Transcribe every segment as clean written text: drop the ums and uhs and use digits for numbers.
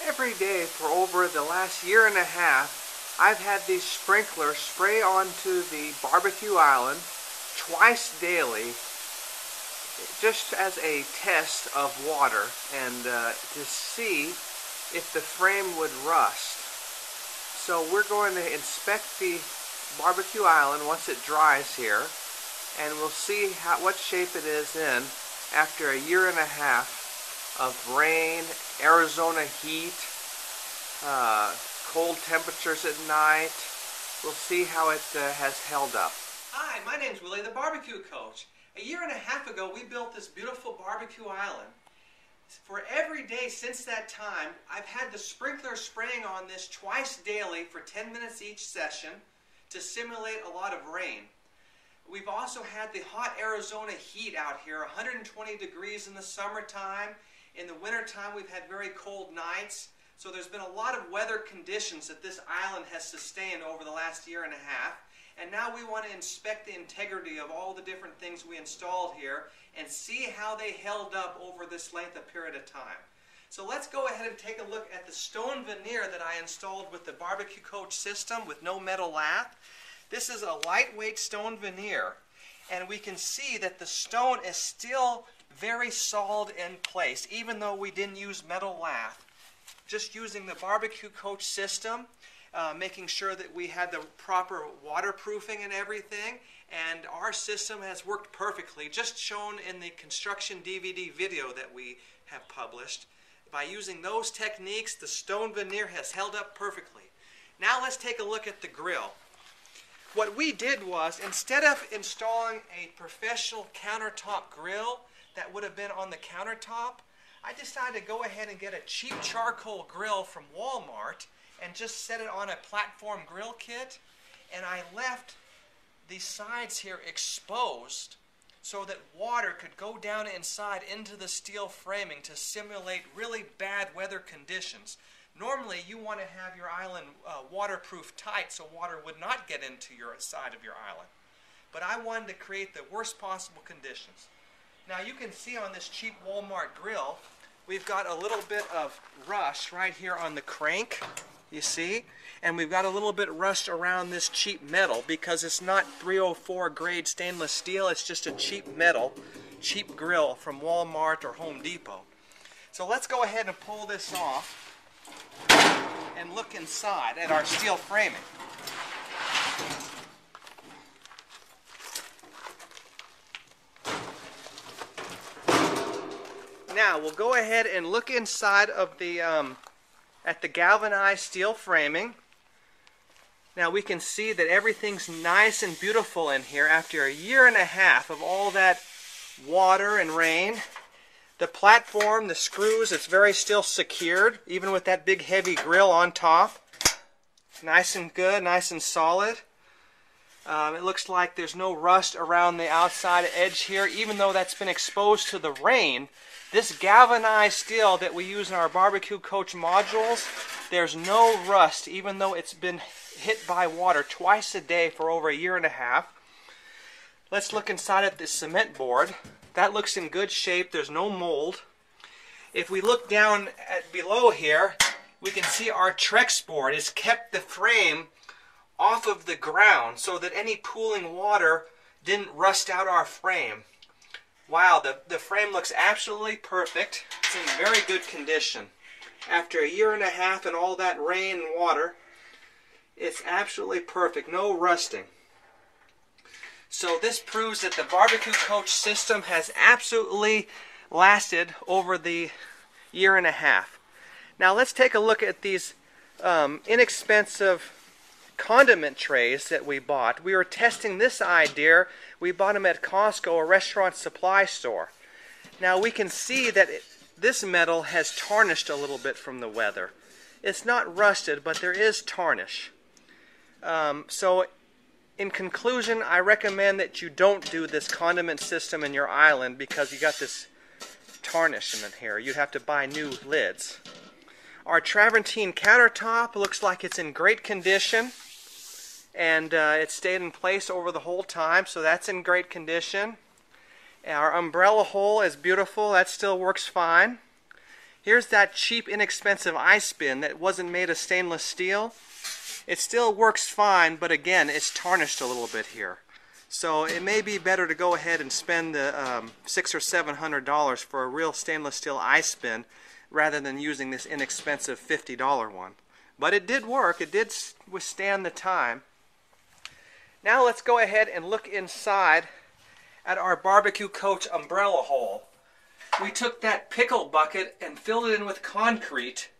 Every day for over the last year and a half, I've had these sprinklers spray onto the barbecue island twice daily, just as a test of water and to see if the frame would rust. So we're going to inspect the barbecue island once it dries here, and we'll see what shape it is in after a year and a half of rain, Arizona heat, cold temperatures at night. We'll see how it has held up. Hi, my name's Willie, the barbecue coach. A year and a half ago we built this beautiful barbecue island. For every day since that time, I've had the sprinkler spraying on this twice daily for 10 minutes each session to simulate a lot of rain. We've also had the hot Arizona heat out here, 120 degrees in the summertime. In the wintertime we've had very cold nights. So there's been a lot of weather conditions that this island has sustained over the last year and a half. And now we want to inspect the integrity of all the different things we installed here and see how they held up over this length of period of time. So let's go ahead and take a look at the stone veneer that I installed with the Barbecue Coach system with no metal lath. This is a lightweight stone veneer, and we can see that the stone is still very solid in place, even though we didn't use metal lath. Just using the Barbecue Coach system, making sure that we had the proper waterproofing and everything, and our system has worked perfectly, just shown in the construction DVD video that we have published. By using those techniques, the stone veneer has held up perfectly. Now let's take a look at the grill. What we did was, instead of installing a professional countertop grill that would have been on the countertop, I decided to go ahead and get a cheap charcoal grill from Walmart and just set it on a platform grill kit, and I left the sides here exposed so that water could go down inside into the steel framing to simulate really bad weather conditions. Normally you want to have your island waterproof tight so water would not get into your side of your island. But I wanted to create the worst possible conditions. Now you can see on this cheap Walmart grill, we've got a little bit of rust right here on the crank, you see? And we've got a little bit rust around this cheap metal because it's not 304 grade stainless steel, it's just a cheap metal, cheap grill from Walmart or Home Depot. So let's go ahead and pull this off and look inside at our steel framing. Now we'll go ahead and look inside of the at the galvanized steel framing. Now we can see that everything's nice and beautiful in here after a year and a half of all that water and rain. The platform, the screws, it's very still secured, even with that big heavy grill on top. Nice and good, nice and solid. It looks like there's no rust around the outside edge here, even though that's been exposed to the rain. This galvanized steel that we use in our Barbecue Coach modules, there's no rust, even though it's been hit by water twice a day for over a year and a half. Let's look inside at the cement board. That looks in good shape. There's no mold. If we look down below here, we can see our Trex board has kept the frame off of the ground so that any pooling water didn't rust out our frame. Wow, the frame looks absolutely perfect. It's in very good condition. After a year and a half and all that rain and water, it's absolutely perfect. No rusting. So this proves that the Barbecue Coach system has absolutely lasted over the year and a half. Now let's take a look at these inexpensive condiment trays that we bought. We were testing this idea. We bought them at Costco, a restaurant supply store. Now we can see that this metal has tarnished a little bit from the weather. It's not rusted, but there is tarnish. So in conclusion, I recommend that you don't do this condiment system in your island because you got this tarnish in here. You'd have to buy new lids. Our travertine countertop looks like it's in great condition, and it stayed in place over the whole time, so that's in great condition. Our umbrella hole is beautiful. That still works fine. Here's that cheap, inexpensive I-spin that wasn't made of stainless steel. It still works fine, but again, it's tarnished a little bit here. So it may be better to go ahead and spend the $600 or $700 for a real stainless steel I-spin rather than using this inexpensive $50 one. But it did work. It did withstand the time. Now let's go ahead and look inside at our barbecue coach umbrella hole. We took that pickle bucket and filled it in with concrete,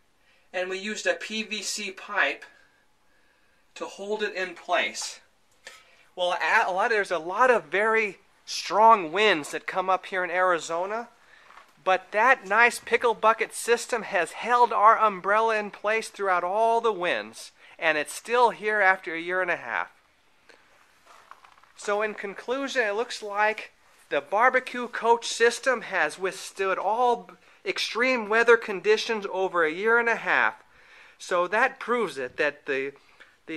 and we used a PVC pipe to hold it in place. Well, there's a lot of very strong winds that come up here in Arizona, but that nice pickle bucket system has held our umbrella in place throughout all the winds, and it's still here after a year and a half. So in conclusion, it looks like the barbecue coach system has withstood all extreme weather conditions over a year and a half. So that proves it, that the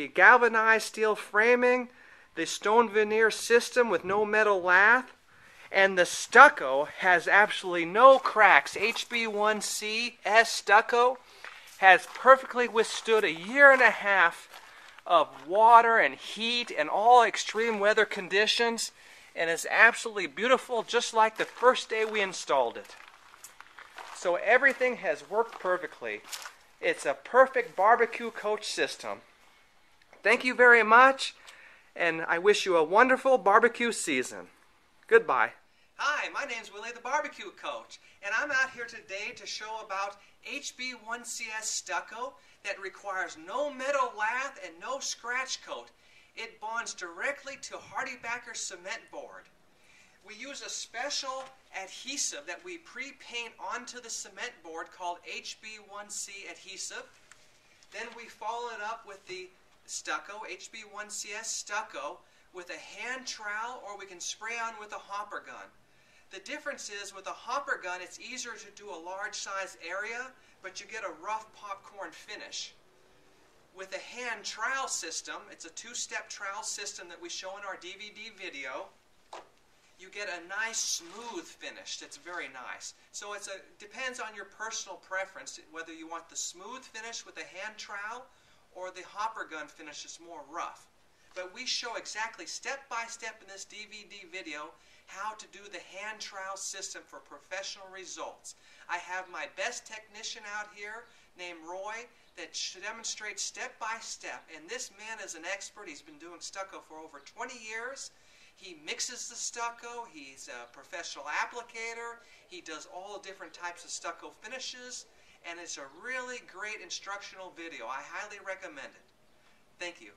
galvanized steel framing, the stone veneer system with no metal lath, and the stucco has absolutely no cracks. HB1CS stucco has perfectly withstood a year and a half of water and heat and all extreme weather conditions, and is absolutely beautiful, just like the first day we installed it. So everything has worked perfectly. It's a perfect barbecue coach system. Thank you very much, and I wish you a wonderful barbecue season. Goodbye. Hi, my name's Willie the Barbecue Coach, and I'm out here today to show about HB1CS stucco that requires no metal lath and no scratch coat. It bonds directly to Hardy-Backer cement board. We use a special adhesive that we pre-paint onto the cement board called HB1C adhesive. Then we follow it up with the stucco, HB1CS stucco, with a hand trowel, or we can spray on with a hopper gun. The difference is with a hopper gun, it's easier to do a large size area, but you get a rough popcorn finish. With a hand trowel system, it's a two-step trowel system that we show in our DVD video, you get a nice smooth finish that's very nice. So it depends on your personal preference whether you want the smooth finish with a hand trowel or the hopper gun finish that's more rough. But we show exactly step by step in this DVD video how to do the hand trowel system for professional results. I have my best technician out here named Roy that demonstrates step by step, and this man is an expert. He's been doing stucco for over 20 years. He mixes the stucco, he's a professional applicator, he does all the different types of stucco finishes, and it's a really great instructional video. I highly recommend it. Thank you.